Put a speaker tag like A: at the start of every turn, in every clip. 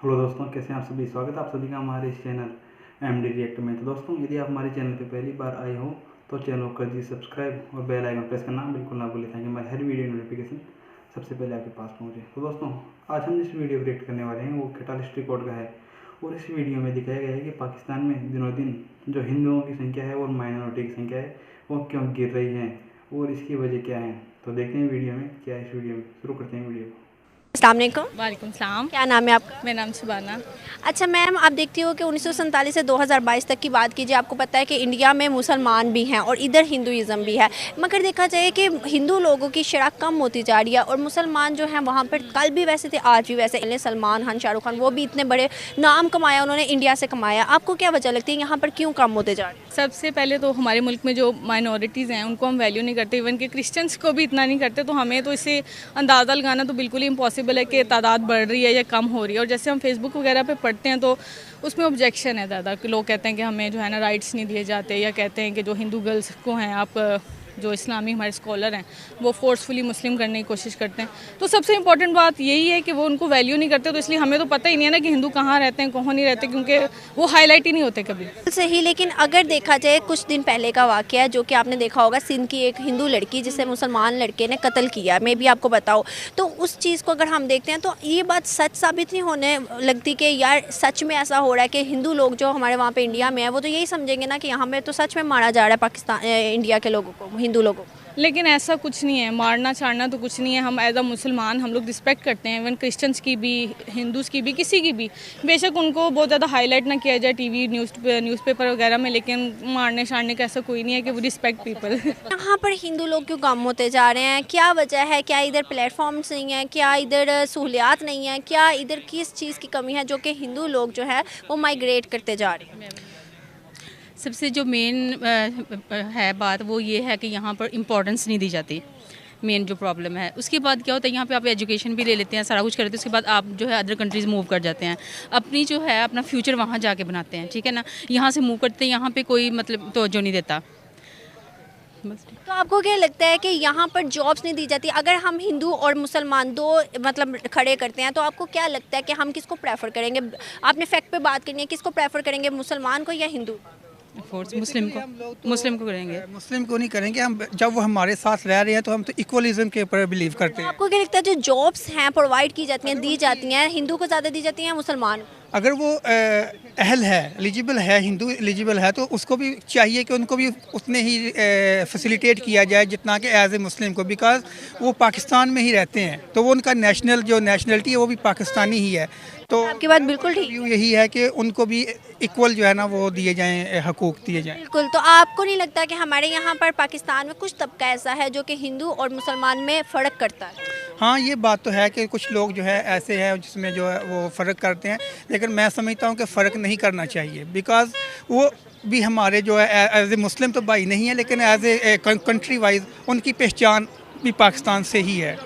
A: Hello दोस्तों, कैसे हैं आप सभी। स्वागत है आप सभी का हमारे इस चैनल एमडी रिएक्ट में। तो दोस्तों, यदि आप हमारे चैनल पे पहली बार आए हो तो चैनल को कर दीजिए सब्सक्राइब और बेल आइकन प्रेस करना बिल्कुल ना भूलें, ताकि हमारी हर वीडियो नोटिफिकेशन सबसे पहले आपके पास पहुंचे। तो दोस्तों, आज हम जिस वीडियो को रिएक्ट करने वाले हैं वो कैटालिस्ट रिकॉर्ड का है। और इस वीडियो में दिखाया गया है कि पाकिस्तान में दिनों दिन जो हिंदुओं की संख्या है और माइनॉरिटी की संख्या है वो क्यों गिर रही है और इसकी वजह क्या है। तो देखते हैं वीडियो में क्या है। इस वीडियो में शुरू करते हैं वीडियो को।
B: अस्सलाम वालेकुम।
C: वालेकुम सलाम।
B: क्या नाम है आपका?
C: मेरा नाम सुबाना।
B: अच्छा मैम, आप देखती हो कि 1947 से 2022 तक की बात कीजिए, आपको पता है कि इंडिया में मुसलमान भी हैं और इधर हिंदुइज़्म भी है, मगर देखा जाए कि हिंदू लोगों की शरह कम होती जा रही है और मुसलमान जो हैं वहाँ पर कल भी वैसे थे, आज भी वैसे। सलमान खान, शाहरुख खान, वो भी इतने बड़े नाम कमाया उन्होंने, इंडिया से कमाया। आपको क्या वजह लगती है यहाँ पर क्यों कम होते जा रहे हैं?
C: सबसे पहले तो हमारे मुल्क में जो माइनॉरिटीज़ हैं उनको हम वैल्यू नहीं करते, इवन कि क्रिश्चियंस को भी इतना नहीं करते। तो हमें तो इससे अंदाज़ा लगाना तो बिल्कुल ही इम्पॉसिबल है कि तादाद बढ़ रही है या कम हो रही है। और जैसे हम फेसबुक वगैरह पे पढ़ते हैं तो उसमें ऑब्जेक्शन है ज़्यादा कि लोग कहते हैं कि हमें जो है ना राइट्स नहीं दिए जाते, या कहते हैं कि जो हिंदू गर्ल्स को हैं आप जो इस्लामी हमारे स्कॉलर हैं वो फोर्सफुली मुस्लिम करने की कोशिश करते हैं। तो सबसे इम्पॉर्टेंट बात यही है कि वो उनको वैल्यू नहीं करते। तो इसलिए हमें तो पता ही नहीं है ना कि हिंदू कहाँ रहते हैं कहाँ नहीं रहते, क्योंकि वो हाईलाइट ही नहीं होते कभी।
B: सही, लेकिन अगर देखा जाए कुछ दिन पहले का वाक़या है जो कि आपने देखा होगा, सिंध की एक हिंदू लड़की जिसे मुसलमान लड़के ने कत्ल किया, मैं भी आपको बताऊं, तो उस चीज़ को अगर हम देखते हैं तो ये बात सच साबित नहीं होने लगती कि यार सच में ऐसा हो रहा है कि हिंदू लोग जो हमारे वहाँ पे इंडिया में है वो तो यही समझेंगे ना कि यहाँ पे तो सच में मारा जा रहा है पाकिस्तान इंडिया के लोगों को, हिंदू लोगों को।
C: लेकिन ऐसा कुछ नहीं है, मारना छाड़ना तो कुछ नहीं है। हम एज अ मुसलमान हम लोग रिस्पेक्ट करते हैं, इवन क्रिश्चियंस की भी, हिंदूज़ की भी, किसी की भी। बेशक उनको बहुत ज़्यादा हाईलाइट ना किया जाए टीवी न्यूज़पेपर वगैरह में, लेकिन मारने छाड़ने का ऐसा कोई नहीं है कि वो रिस्पेक्ट पीपल।
B: यहाँ पर हिंदू लोग क्यों कम होते जा रहे हैं? क्या वजह है? क्या इधर प्लेटफॉर्म्स नहीं है? क्या इधर सहूलियात नहीं है? क्या इधर किस चीज़ की कमी है जो कि हिंदू लोग जो है वो माइग्रेट करते जा रहे हैं?
D: सबसे जो मेन है बात वो ये है कि यहाँ पर इम्पोर्टेंस नहीं दी जाती। मेन जो प्रॉब्लम है, उसके बाद क्या होता है, यहाँ पे आप एजुकेशन भी ले लेते हैं, सारा कुछ कर लेते हैं, उसके बाद आप जो है अदर कंट्रीज़ मूव कर जाते हैं, अपनी जो है अपना फ्यूचर वहाँ जाके बनाते हैं, ठीक है ना। यहाँ से मूव करते हैं, यहाँ पे कोई मतलब तवज्जो नहीं देता बस।
B: तो आपको क्या लगता है कि यहाँ पर जॉब्स नहीं दी जाती? अगर हम हिंदू और मुसलमान दो मतलब खड़े करते हैं तो आपको क्या लगता है कि हम किसको प्रेफर करेंगे? आपने फैक्ट पे बात करनी है, किसको प्रेफर करेंगे, मुसलमान को या हिंदू?
D: फोर्स मुस्लिम को करेंगे।
E: मुस्लिम को नहीं करेंगे हम। जब वो हमारे साथ रह रहे हैं तो हम तो इक्वलिज्म के ऊपर बिलीव करते हैं।
B: आपको क्या लगता है जो जॉब्स हैं प्रोवाइड की जाती हैं, दी जाती हैं, हिंदू को ज़्यादा दी जाती हैं या मुसलमान?
E: अगर वो अहल है, एलिजिबल है, हिंदू एलिजिबल है, तो उसको भी चाहिए कि उनको भी उतने ही फैसिलिटेट किया जाए जितना कि एज ए मुस्लिम को, बिकॉज वो पाकिस्तान में ही रहते हैं, तो वो उनका नेशनलिटी है वो भी पाकिस्तानी ही है। तो
B: आपकी बात बिल्कुल ठीक।
E: व्यू यही है कि उनको भी इक्वल जो है ना वो दिए जाएँ, हकूक़ दिए जाएँ।
B: बिल्कुल, तो आपको नहीं लगता कि हमारे यहाँ पर पाकिस्तान में कुछ तबका ऐसा है जो कि हिंदू और मुसलमान में फ़र्क करता है?
E: हाँ, ये बात तो है कि कुछ लोग जो है ऐसे हैं जिसमें जो है वो फ़र्क करते हैं, लेकिन मैं समझता हूँ कि फ़र्क नहीं करना चाहिए, बिकॉज़ वो भी हमारे जो है एज ए मुस्लिम तो भाई नहीं है, लेकिन एज ए कंट्री वाइज उनकी पहचान भी पाकिस्तान से ही है।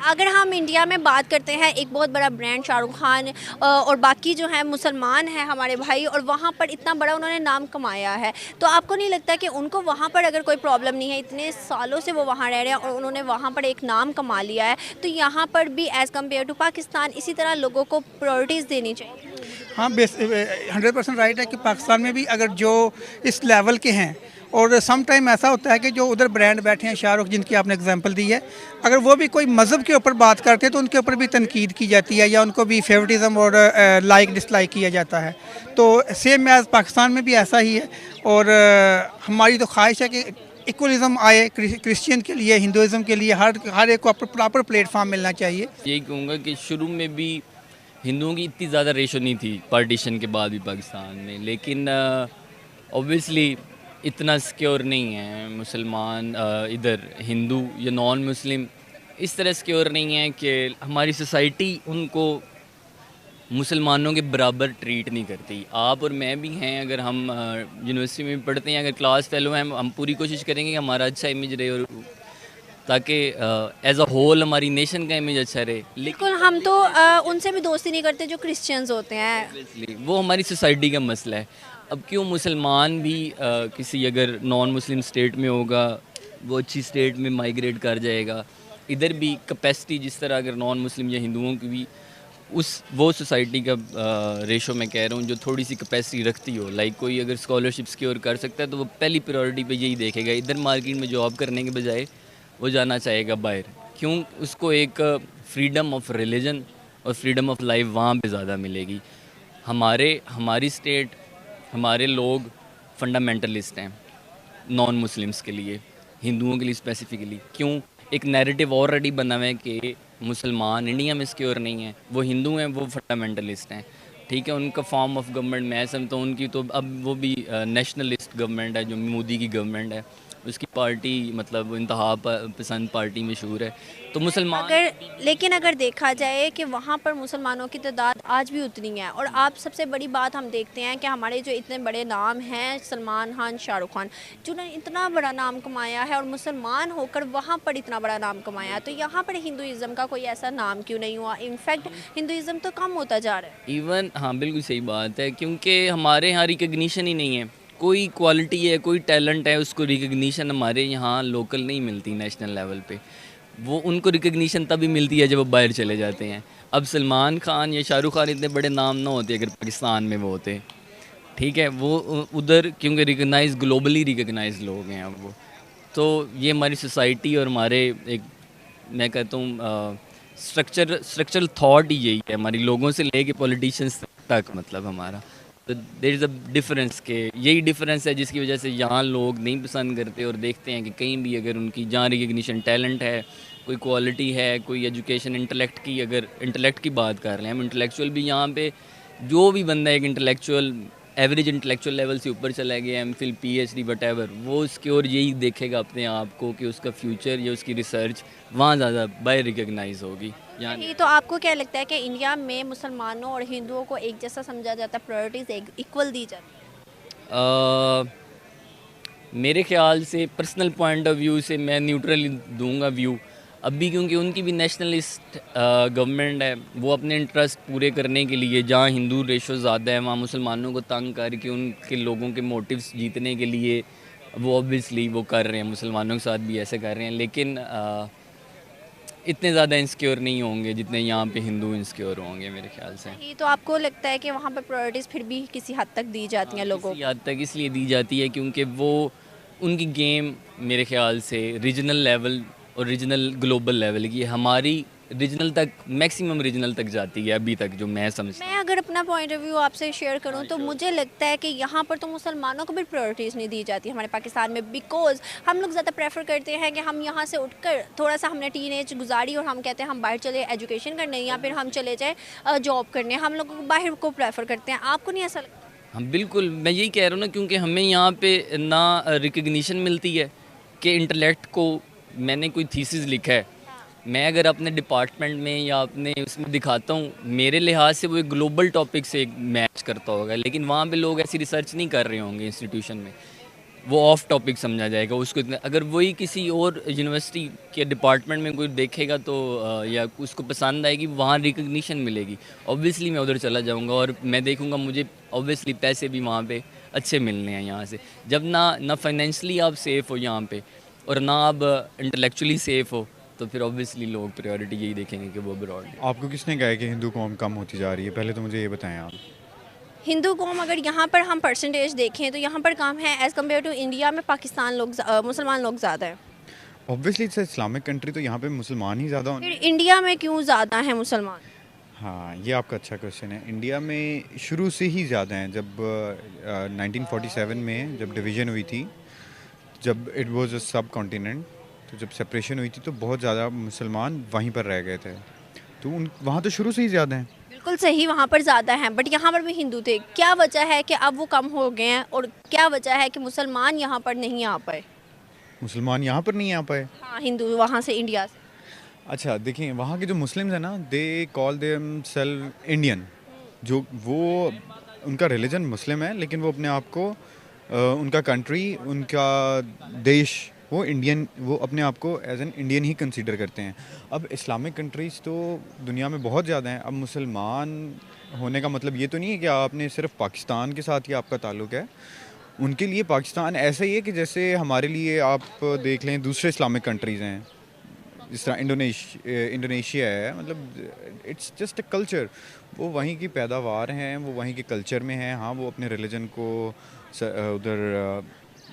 B: अगर हम इंडिया में बात करते हैं, एक बहुत बड़ा ब्रांड शाहरुख खान और बाकी जो हैं मुसलमान हैं हमारे भाई, और वहाँ पर इतना बड़ा उन्होंने नाम कमाया है, तो आपको नहीं लगता कि उनको वहाँ पर अगर कोई प्रॉब्लम नहीं है, इतने सालों से वो वहाँ रह रहे हैं और उन्होंने वहाँ पर एक नाम कमा लिया है, तो यहाँ पर भी एज़ कम्पेयर टू पाकिस्तान इसी तरह लोगों को प्रायोरिटीज़ देनी चाहिए?
E: हाँ, 100% राइट है कि पाकिस्तान में भी अगर जो इस लेवल के हैं, और सम टाइम ऐसा होता है कि जो उधर ब्रांड बैठे हैं शाहरुख, जिनकी आपने एग्जांपल दी है, अगर वो भी कोई मज़हब के ऊपर बात करते हैं तो उनके ऊपर भी तनकीद की जाती है या उनको भी फेवरेटिज़म और लाइक डिसलाइक किया जाता है। तो सेम एज़ पाकिस्तान में भी ऐसा ही है, और हमारी तो ख्वाहिश है कि इक्वलिज़म आए, क्रिश्चियन के लिए, हिंदुज़म के लिए, हर एक को प्रॉपर प्लेटफॉर्म मिलना चाहिए।
F: यही कहूँगा कि शुरू में भी हिंदुओं की इतनी ज़्यादा रेशो नहीं थी पार्टीशन के बाद भी पाकिस्तान में, लेकिन ऑब्वियसली इतना सिक्योर नहीं है मुसलमान, इधर हिंदू या नॉन मुस्लिम इस तरह सिक्योर नहीं है कि हमारी सोसाइटी उनको मुसलमानों के बराबर ट्रीट नहीं करती। आप और मैं भी हैं, अगर हम यूनिवर्सिटी में भी पढ़ते हैं, अगर क्लास फेलो हैं, हम पूरी कोशिश करेंगे कि हमारा अच्छा इमेज रहे, और ताकि एज अ होल हमारी नेशन का इमेज अच्छा रहे।
B: लेकिन हम तो उनसे भी दोस्ती नहीं करते जो क्रिश्चियंस होते हैं।
F: वो हमारी सोसाइटी का मसला है। अब क्यों मुसलमान भी किसी अगर नॉन मुस्लिम स्टेट में होगा, वो अच्छी स्टेट में माइग्रेट कर जाएगा। इधर भी कैपेसिटी जिस तरह अगर नॉन मुस्लिम या हिंदुओं की भी वो सोसाइटी का रेशो मैं कह रहा हूँ जो थोड़ी सी कैपेसिटी रखती हो, लाइक कोई अगर स्कॉलरशिप सिक्योर कर सकता है तो वो पहली प्रायोरिटी पे यही देखेगा, इधर मार्केट में जॉब करने के बजाय वो जाना चाहेगा बाहर। क्यों? उसको एक फ्रीडम ऑफ रिलीजन और फ्रीडम ऑफ लाइफ वहाँ पे ज़्यादा मिलेगी। हमारी स्टेट, हमारे लोग फंडामेंटलिस्ट हैं नॉन मुस्लिम्स के लिए, हिंदुओं के लिए स्पेसिफिकली। क्यों? एक नैरेटिव ऑलरेडी बना हुआ है कि मुसलमान इंडिया में सिक्योर नहीं है, वो हिंदू हैं, वो फंडामेंटलिस्ट हैं। ठीक है, उनका फॉर्म ऑफ गवर्नमेंट मैं समझता हूँ उनकी तो अब वो भी नेशनलिस्ट गवर्नमेंट है जो मोदी की गवर्नमेंट है, उसकी पार्टी मतलब इंतहा पसंद पार्टी मशहूर है। तो मुसलमान
B: लेकिन अगर देखा जाए कि वहाँ पर मुसलमानों की तादाद आज भी उतनी है, और आप सबसे बड़ी बात हम देखते हैं कि हमारे जो इतने बड़े नाम हैं सलमान खान, शाहरुख खान, जिन्होंने इतना बड़ा नाम कमाया है और मुसलमान होकर वहाँ पर इतना बड़ा नाम कमाया है, तो यहाँ पर हिंदुइज़्म का कोई ऐसा नाम क्यों नहीं हुआ? इनफैक्ट हिंदुइज़्म तो कम होता जा रहा है।
F: इवन हाँ बिल्कुल सही बात है, क्योंकि हमारे यहाँ रिकग्निशन ही नहीं है। कोई क्वालिटी है, कोई टैलेंट है, उसको रिकग्निशन हमारे यहाँ लोकल नहीं मिलती नेशनल लेवल पे। वो उनको रिकग्निशन तभी मिलती है जब वो बाहर चले जाते हैं। अब सलमान खान या शाहरुख खान इतने बड़े नाम ना होते अगर पाकिस्तान में वो होते, ठीक है, वो उधर क्योंकि रिकग्नाइज ग्लोबली रिकग्नाइज लोग हैं अब वो। तो ये हमारी सोसाइटी और हमारे एक मैं कहता हूँ स्ट्रक्चरल थॉट ही यही है, हमारी लोगों से लेके पॉलिटिशियंस तक, मतलब हमारा। तो देयर इज़ अ डिफरेंस के यही डिफरेंस है जिसकी वजह से यहाँ लोग नहीं पसंद करते और देखते हैं कि कहीं भी अगर उनकी जहाँ रिकग्निशन, टैलेंट है, कोई क्वालिटी है, कोई एजुकेशन, इंटेलेक्ट की, अगर इंटेलेक्ट की बात कर रहे हैं हम, इंटेलेक्चुअल भी यहाँ पे जो भी बंदा एक इंटेलेक्चुअल एवरेज इंटेलेक्चुअल लेवल से ऊपर चला गया, एमफिल, पीएचडी, वटेवर, वो उसकी ओर यही देखेगा अपने आप को कि उसका फ्यूचर या उसकी रिसर्च वहाँ ज़्यादा बाय रिकग्नाइज होगी।
B: नहीं, तो आपको क्या लगता है कि इंडिया में मुसलमानों और हिंदुओं को एक जैसा समझा जाता है, प्रायोरिटीज इक्वल दी जाती है?
F: मेरे ख्याल से पर्सनल पॉइंट ऑफ व्यू से मैं न्यूट्रल दूंगा व्यू अभी, क्योंकि उनकी भी नेशनलिस्ट गवर्नमेंट है। वो अपने इंटरेस्ट पूरे करने के लिए जहाँ हिंदू रेशो ज़्यादा है वहाँ मुसलमानों को तंग करके उनके लोगों के मोटिव्स जीतने के लिए वो ऑब्वियसली वो कर रहे हैं, मुसलमानों के साथ भी ऐसे कर रहे हैं। लेकिन इतने ज़्यादा इंसिक्योर नहीं होंगे जितने यहाँ पे हिंदू इंसिक्योर होंगे मेरे ख्याल से।
B: ये तो आपको लगता है कि वहाँ पर प्रायोरिटीज़ फिर भी किसी हद तक दी जाती हैं लोगों को?
F: किसी हद तक इसलिए दी जाती है क्योंकि वो उनकी गेम मेरे ख्याल से रीजनल लेवल और रीजनल ग्लोबल लेवल की, हमारी रीजनल तक, मैक्सिमम रीजनल तक जाती है अभी तक जो मैं समझता हूँ।
B: मैं अगर अपना पॉइंट ऑफ व्यू आपसे शेयर करूं तो मुझे लगता है कि यहाँ पर तो मुसलमानों को भी प्रायोरिटीज़ नहीं दी जाती हमारे पाकिस्तान में, बिकॉज हम लोग ज़्यादा प्रेफर करते हैं कि हम यहाँ से उठकर थोड़ा सा हमने टीनेज गुजारी और हम कहते हैं हम बाहर चले एजुकेशन करने या फिर हम चले जाए जॉब करने, हम लोग बाहर को प्रेफर करते हैं। आपको नहीं ऐसा लगता?
F: हाँ बिल्कुल, मैं यही कह रहा हूँ ना, क्योंकि हमें यहाँ पे ना रिकग्निशन मिलती है कि इंटेलेक्ट को, मैंने कोई थीसिस लिखा है, मैं अगर अपने डिपार्टमेंट में या अपने उसमें दिखाता हूँ, मेरे लिहाज से वो एक ग्लोबल टॉपिक से मैच करता होगा, लेकिन वहाँ पे लोग ऐसी रिसर्च नहीं कर रहे होंगे इंस्टीट्यूशन में, वो ऑफ टॉपिक समझा जाएगा उसको। अगर वही किसी और यूनिवर्सिटी के डिपार्टमेंट में कोई देखेगा तो या उसको पसंद आएगी, वहाँ रिकग्निशन मिलेगी, ऑब्वियसली मैं उधर चला जाऊँगा और मैं देखूँगा मुझे ऑब्वियसली पैसे भी वहाँ पे अच्छे मिलने हैं यहाँ से। जब ना फाइनेंशियली आप सेफ़ हो यहाँ पे और ना आप इंटेलेक्चुअली सेफ़ हो, तो फिर ऑब्वियसली लोग प्रायोरिटी यही देखेंगे कि वो ब्रॉड।
G: आपको किसने कहा है कि हिंदू कौम कम होती जा रही है? पहले तो मुझे ये बताएं आप।
B: हिंदू कौम अगर यहाँ पर हम परसेंटेज देखें तो यहाँ पर कम है एज़ कम्पेयर टू इंडिया में। पाकिस्तान लोग मुसलमान लोग ज़्यादा हैं।
G: ऑब्वियसली इट्स इस्लामिक कंट्री, तो यहाँ पे मुसलमान ही ज़्यादा
B: फिर इंडिया में क्यों ज़्यादा हैं मुसलमान?
G: हाँ, ये आपका अच्छा क्वेश्चन है। इंडिया में शुरू से ही ज़्यादा हैं। जब 1947 में जब डिवीज़न हुई थी, जब इट वाज अ सब कॉन्टिनेंट, तो जब सेपरेशन हुई थी तो बहुत ज़्यादा मुसलमान वहीं पर रह गए थे, तो वहाँ तो शुरू से ही ज़्यादा हैं।
B: बिल्कुल सही, वहाँ पर ज़्यादा हैं, बट यहाँ पर भी हिंदू थे। क्या वजह है कि अब वो कम हो गए हैं और क्या वजह है कि मुसलमान यहाँ पर नहीं आ पाए?
G: मुसलमान यहाँ पर नहीं आ पाए?
B: हाँ, हिंदू वहाँ से, इंडिया से।
G: अच्छा देखिए, वहाँ के जो मुस्लिम्स हैं ना, दे कॉल देमसेल्फ इंडियन। जो वो उनका रिलीजन मुस्लिम है, लेकिन वो अपने आप को उनका कंट्री, उनका देश, वो इंडियन, वो अपने आप को एज एन इंडियन ही कंसीडर करते हैं। अब इस्लामिक कंट्रीज़ तो दुनिया में बहुत ज़्यादा हैं। अब मुसलमान होने का मतलब ये तो नहीं है कि आपने सिर्फ पाकिस्तान के साथ ही आपका ताल्लुक़ है। उनके लिए पाकिस्तान ऐसा ही है कि जैसे हमारे लिए आप देख लें दूसरे इस्लामिक कंट्रीज़ हैं, जिस तरह इंडोनेशिया है, मतलब इट्स जस्ट अ कल्चर। वो वहीं की पैदावार हैं, वो वहीं के कल्चर में हैं। हाँ, वो अपने रिलीजन को उधर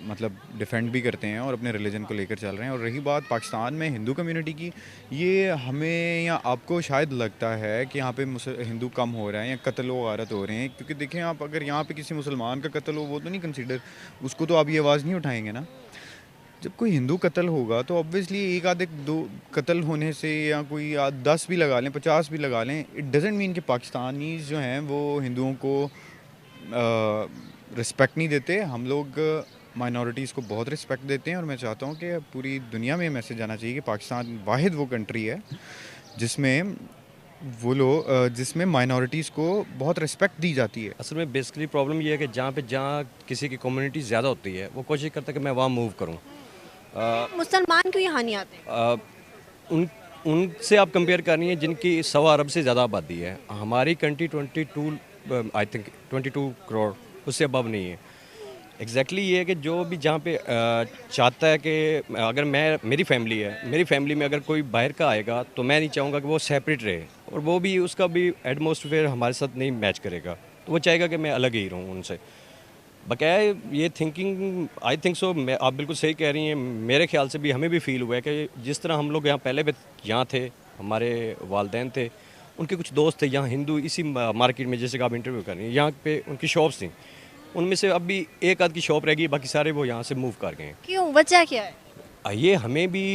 G: मतलब डिफेंड भी करते हैं और अपने रिलीजन को लेकर चल रहे हैं। और रही बात पाकिस्तान में हिंदू कम्युनिटी की, ये हमें या आपको शायद लगता है कि यहाँ पे हिंदू कम हो रहा है या कत्ल व गारत हो रहे हैं, क्योंकि देखें आप, अगर यहाँ पे किसी मुसलमान का कत्ल हो, वो तो नहीं कंसिडर, उसको तो आप ये आवाज़ नहीं उठाएंगे ना। जब कोई हिंदू कत्ल होगा तो ऑब्वियसली एक आधे दो कत्ल होने से, या कोई 10 भी लगा लें, 50 भी लगा लें, इट डजेंट मीन कि पाकिस्तानीज़ जो हैं वो हिंदुओं को रिस्पेक्ट नहीं देते। हम लोग माइनॉरिटीज़ को बहुत रिस्पेक्ट देते हैं, और मैं चाहता हूँ कि पूरी दुनिया में मैसेज जाना चाहिए कि पाकिस्तान वाहिद वो कंट्री है जिसमें वो लोग जिसमें माइनॉरिटीज़ को बहुत रिस्पेक्ट दी जाती है।
H: असल में बेसिकली प्रॉब्लम ये है कि जहाँ किसी की कम्युनिटी ज़्यादा होती है, वो कोशिश करता है कि मैं वहाँ मूव करूँ।
B: मुसलमान क्यों यहाँ नहीं आते?
H: उनसे आप कंपेयर कर रही हैं जिनकी 100 अरब से ज़्यादा आबादी है। हमारी कंट्री 22 करोड़, उससे अबव नहीं है। एग्जैक्टली ये है कि जो भी जहाँ पे चाहता है कि अगर मेरी फैमिली है, मेरी फैमिली में अगर कोई बाहर का आएगा तो मैं नहीं चाहूँगा कि वो सेपरेट रहे, और वो भी उसका भी एटमॉस्फेयर हमारे साथ नहीं मैच करेगा, तो वो चाहेगा कि मैं अलग ही रहूँ उनसे। बकाया ये थिंकिंग, आई थिंक सो, आप बिल्कुल सही कह रही हैं। मेरे ख्याल से भी हमें भी फील हुआ है कि जिस तरह हम लोग यहाँ पहले भी यहाँ थे, हमारे वालिदैन थे, उनके कुछ दोस्त थे यहाँ हिंदू, इसी मार्केट में जैसे कि आप इंटरव्यू कर रही हैं, यहाँ पे उनकी शॉप्स थी, उनमें से अब भी एक आध की शॉप रह गई, बाकी सारे वो यहाँ से मूव कर गए हैं।
B: क्यों, वजह क्या है?
H: ये हमें भी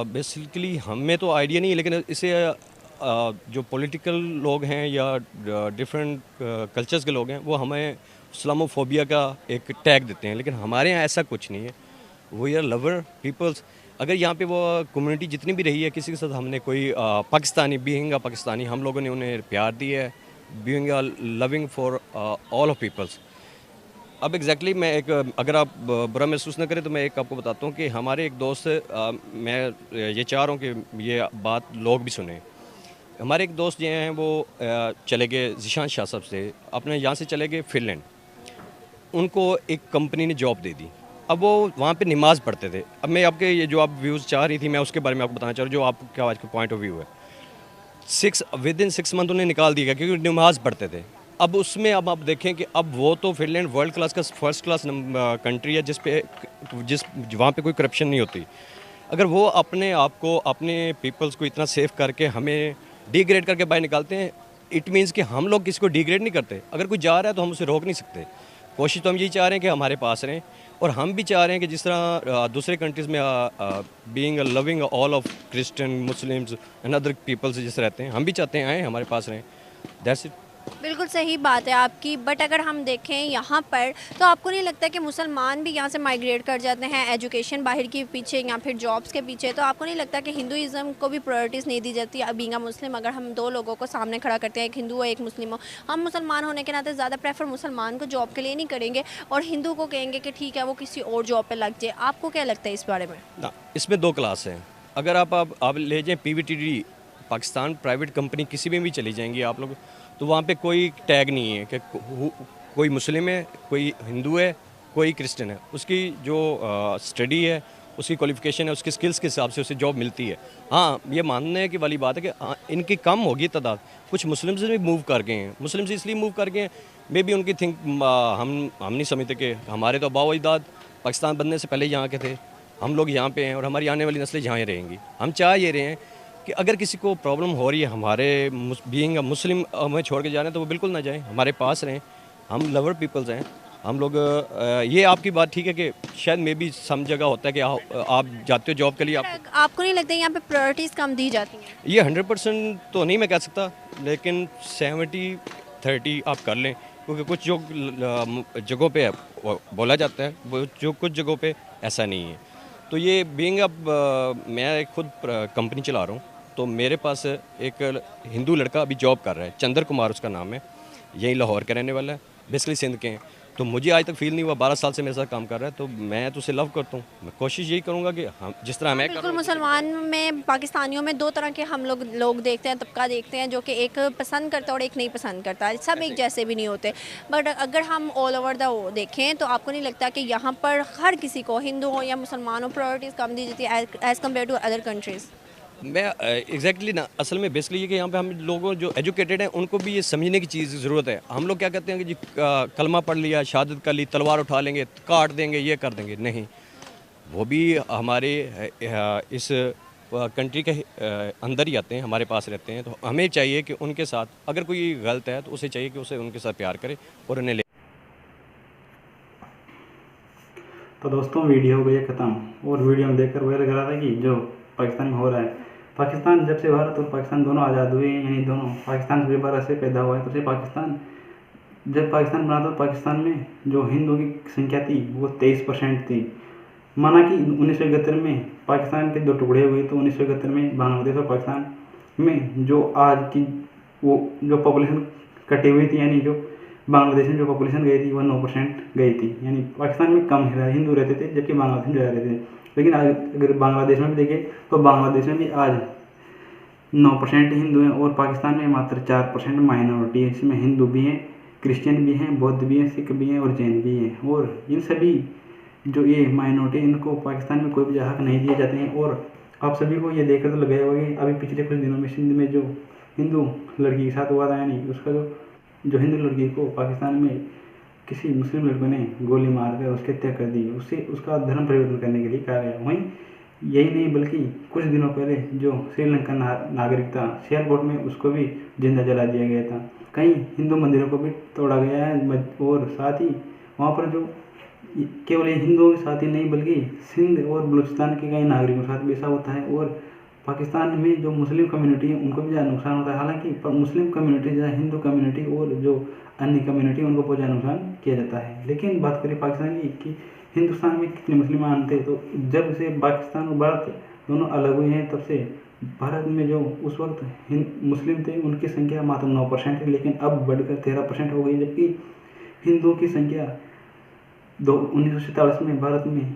H: बेसिकली हमें तो आइडिया नहीं है, लेकिन इसे जो पॉलिटिकल लोग हैं या डिफरेंट कल्चर्स के लोग हैं, वो हमें इस्लामोफोबिया का एक टैग देते हैं, लेकिन हमारे यहाँ ऐसा कुछ नहीं है। We are lover peoples. अगर यहाँ पे वो कम्युनिटी जितनी भी रही है, किसी के साथ हमने कोई पाकिस्तानी, बीइंग पाकिस्तानी, हम लोगों ने उन्हें प्यार दिया है, being loving for all of peoples. अब एग्जैक्टली मैं एक, अगर आप बुरा महसूस न करें तो मैं एक आपको बताता हूँ कि हमारे एक दोस्त, मैं ये चाह रहा हूँ कि ये बात लोग भी सुने। हमारे एक दोस्त जो हैं वो चले गए ज़ीशान शाह साहब से, अपने यहाँ से चले गए फिनलैंड। उनको एक कंपनी ने जॉब दे दी। अब वो वहाँ पे नमाज़ पढ़ते थे। अब मैं आपके ये जो आप व्यूज़ चाह रही थी, मैं उसके बारे में आपको बताना चाह रहा हूँ, जो आपका आज का पॉइंट ऑफ व्यू है। विदिन 6 मंथ उन्हें निकाल दिया गया क्योंकि नमाज़ पढ़ते थे। अब उसमें अब आप देखें कि अब वो तो फिनलैंड वर्ल्ड क्लास का फर्स्ट क्लास कंट्री है, जिस वहाँ पे कोई करप्शन नहीं होती। अगर वो अपने आप को, अपने पीपल्स को इतना सेफ करके हमें डिग्रेड करके बाहर निकालते हैं, इट मीन्स कि हम लोग किसी को डिग्रेड नहीं करते। अगर कोई जा रहा है तो हम उसे रोक नहीं सकते। कोशिश तो हम यही चाह रहे हैं कि हमारे पास रहें, और हम भी चाह रहे हैं कि जिस तरह दूसरे कंट्रीज़ में being loving all of Christian, Muslims and other peoples जिस रहते हैं, हम भी चाहते हैं आए हमारे पास रहें। That's it.
B: बिल्कुल सही बात है आपकी, बट अगर हम देखें यहाँ पर, तो आपको नहीं लगता कि मुसलमान भी यहाँ से माइग्रेट कर जाते हैं एजुकेशन बाहर के पीछे या फिर जॉब्स के पीछे? तो आपको नहीं लगता कि हिंदुइज़्म को भी प्रायोरिटीज़ नहीं दी जाती? बीइंग अ मुस्लिम, अगर हम दो लोगों को सामने खड़ा करते हैं, एक हिंदू हो एक मुस्लिम हो, हम मुसलमान होने के नाते ज़्यादा प्रेफर मुसलमान को जॉब के लिए नहीं करेंगे और हिंदू को कहेंगे कि ठीक है वो किसी और जॉब पर लग जाए। आपको क्या लगता है इस बारे में?
H: ना, इसमें 2 क्लास हैं। अगर आप ले जाएँ PVTD, पाकिस्तान प्राइवेट कंपनी, किसी में भी चली जाएंगी आप लोग, तो वहाँ पे कोई टैग नहीं है कि कोई मुस्लिम है, कोई हिंदू है, कोई क्रिश्चियन है। उसकी जो स्टडी है, उसकी क्वालिफ़िकेशन है, उसकी स्किल्स के हिसाब से उसे जॉब मिलती है। हाँ, ये मानने की वाली बात है कि इनकी कम होगी तादाद। कुछ मुस्लिम से भी मूव कर गए हैं। मुस्लिम से इसलिए मूव कर गए हैं, मे बी उनकी हम नहीं समझते कि हमारे तो आबा अजदाद पाकिस्तान बनने से पहले यहाँ के थे, हम लोग यहाँ पे हैं और हमारी आने वाली नस्लें यहाँ ही रहेंगी। हम चाह ये रहे हैं कि अगर किसी को प्रॉब्लम हो रही है हमारे बीइंग मुस्लिम हमें छोड़ के जा रहे हैं, तो वो बिल्कुल ना जाएं, हमारे पास रहें। हम लवर पीपल्स हैं हम लोग। ये आपकी बात ठीक है कि शायद मे बी सम जगह होता है कि आप जाते हो जॉब के लिए,
B: आपको नहीं लगता यहाँ पे प्रायोरिटीज़ कम दी जाती हैं?
H: ये 100% तो नहीं मैं कह सकता, लेकिन 70-30 आप कर लें, क्योंकि कुछ जो जगहों पे बोला जाता है, वो जो कुछ जगहों पे ऐसा नहीं है। तो ये बीइंग अब मैं खुद कंपनी चला रहा हूँ, तो मेरे पास एक हिंदू लड़का अभी जॉब कर रहा है, चंद्र कुमार उसका नाम है, यहीं लाहौर का रहने वाला है, बेसिकली सिंध के हैं। तो मुझे आज तक फील नहीं हुआ, 12 साल से मेरे साथ काम कर रहा है, तो मैं तो उसे लव करता हूँ। मैं कोशिश यही करूँगा कि हम जिस तरह मैं
B: बिल्कुल, मुसलमान में, पाकिस्तानियों में 2 तरह के हम लोग देखते हैं, तबका देखते हैं, जो कि एक पसंद करता है और एक नहीं पसंद करता। सब एक जैसे भी नहीं होते, बट अगर हम ऑल ओवर द देखें तो आपको नहीं लगता कि यहाँ पर हर किसी को, हिंदू हो या मुसलमान हो, प्रायोरिटीज़ कम दी जाती है as compare to other countries?
H: मैं एग्जैक्टली ना असल में बेसिकली ये कि यहाँ पे हम लोगों जो एजुकेटेड हैं उनको भी ये समझने की चीज़ ज़रूरत है। हम लोग क्या कहते हैं कि जी कलमा पढ़ लिया, शहादत कर ली, तलवार उठा लेंगे, काट देंगे, ये कर देंगे, नहीं। वो भी हमारे इस कंट्री के अंदर ही आते हैं, हमारे पास रहते हैं, तो हमें चाहिए कि उनके साथ अगर कोई गलत है तो उसे चाहिए कि उसे उनके साथ प्यार करे और उन्हें ले।
A: तो दोस्तों वीडियो हो गई है ख़त्म, और वीडियो में देखकर वह लग रहा था कि जो पाकिस्तान में हो रहा है, पाकिस्तान जब से भारत और पाकिस्तान दोनों आज़ाद हुए हैं, यानी दोनों पाकिस्तान से भारत से पैदा हुआ है, तो से पाकिस्तान जब पाकिस्तान बना तो पाकिस्तान में जो हिंदुओं की संख्या थी वो 23% थी। माना कि 1971 में पाकिस्तान के दो टुकड़े हुए, तो 1971 में बांग्लादेश और पाकिस्तान में जो आज की वो जो पॉपुलेशन कटी हुई थी, यानी जो बांग्लादेश में जो पॉपुलेशन गई थी वह 9% गई थी, यानी पाकिस्तान में कम हिंदू रहते थे जबकि बांग्लादेश में ज़्यादा रहते थे। लेकिन आज अगर बांग्लादेश में भी देखें तो बांग्लादेश में भी आज 9% हिंदू हैं और पाकिस्तान में मात्र 4% माइनॉरिटी है, इसमें हिंदू भी हैं, क्रिश्चियन भी हैं, बौद्ध भी हैं, सिख भी हैं और जैन भी हैं। और इन सभी जो ये माइनॉरिटी इनको पाकिस्तान में कोई भी हक नहीं दिए जाते हैं। और आप सभी को ये देखकर तो लगाया होगा कि अभी पिछले कुछ दिनों में सिंध में जो हिंदू लड़की के साथ हुआ था, यानी उसका जो हिंदू लड़की को पाकिस्तान में किसी मुस्लिम लड़के ने गोली मारकर उसकी हत्या कर दी, उससे उसका धर्म परिवर्तन करने के लिए कहा गया। वहीं यही नहीं बल्कि कुछ दिनों पहले जो श्रीलंका नागरिक था सियालकोट में, उसको भी जिंदा जला दिया गया था। कई हिंदू मंदिरों को भी तोड़ा गया है, और साथ ही वहाँ पर जो केवल हिंदुओं के साथ ही नहीं बल्कि सिंध और बलूचिस्तान के कई नागरिकों के साथ भी ऐसा होता है। और पाकिस्तान में जो मुस्लिम कम्युनिटी है उनको भी ज़्यादा नुकसान होता है। हालांकि मुस्लिम कम्युनिटी ज़्यादा हिंदू कम्युनिटी और जो अन्य कम्युनिटी उनको बहुत ज़्यादा नुकसान किया जाता है। लेकिन बात करें पाकिस्तान की कि हिंदुस्तान में कितने मुसलमान थे, तो जब से पाकिस्तान और भारत दोनों अलग हुए हैं तब से भारत में जो उस वक्त मुस्लिम थे उनकी संख्या मात्र 9% है, लेकिन अब बढ़कर 13% हो गई, जबकि हिंदुओं की संख्या 1947 में भारत में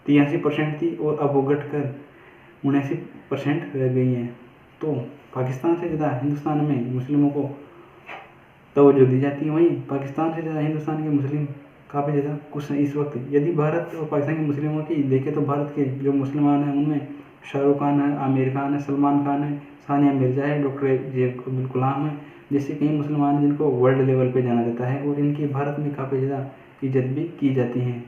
A: 83% थी और अब वो घटकर 79% रह गई हैं। तो पाकिस्तान से ज़्यादा हिंदुस्तान में मुस्लिमों को तवज्जो दी जाती है, वहीं पाकिस्तान से ज़्यादा हिंदुस्तान के मुस्लिम काफ़ी ज़्यादा खुश हैं इस वक्त। यदि भारत और पाकिस्तान के मुस्लिमों की देखें तो भारत के जो मुसलमान हैं उनमें शाहरुख खान है, आमिर खान है, सलमान खान है, सानिया मिर्ज़ा है, डॉक्टर APJ अब्दुल कलाम है, जैसे कई मुसलमान जिनको वर्ल्ड लेवल पे जाना जाता है और इनकी भारत में काफ़ी ज़्यादा इज्जत भी की जाती है।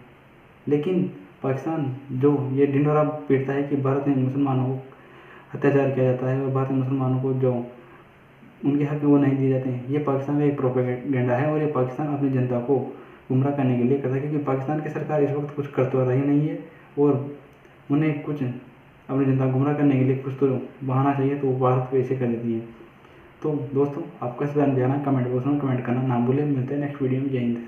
A: लेकिन पाकिस्तान जो ये ढिंढोरा पीटता है कि भारत में मुसलमानों को अत्याचार किया जाता है और भारत में मुसलमानों को जो उनके हक वो नहीं दिए जाते हैं, ये पाकिस्तान का एक प्रोपेगेंडा है और ये पाकिस्तान अपनी जनता को गुमराह करने के लिए करता है, क्योंकि पाकिस्तान की सरकार इस वक्त कुछ कर तो रही नहीं है और उन्हें कुछ अपनी जनता को गुमराह करने के लिए कुछ तो बहाना चाहिए, तो वो भारत को ऐसे कर देती है। तो दोस्तों आपका इस बारे में जानना कमेंट बॉक्स में कमेंट करना ना भूलें। मिलते हैं नेक्स्ट वीडियो में। जय हिंद।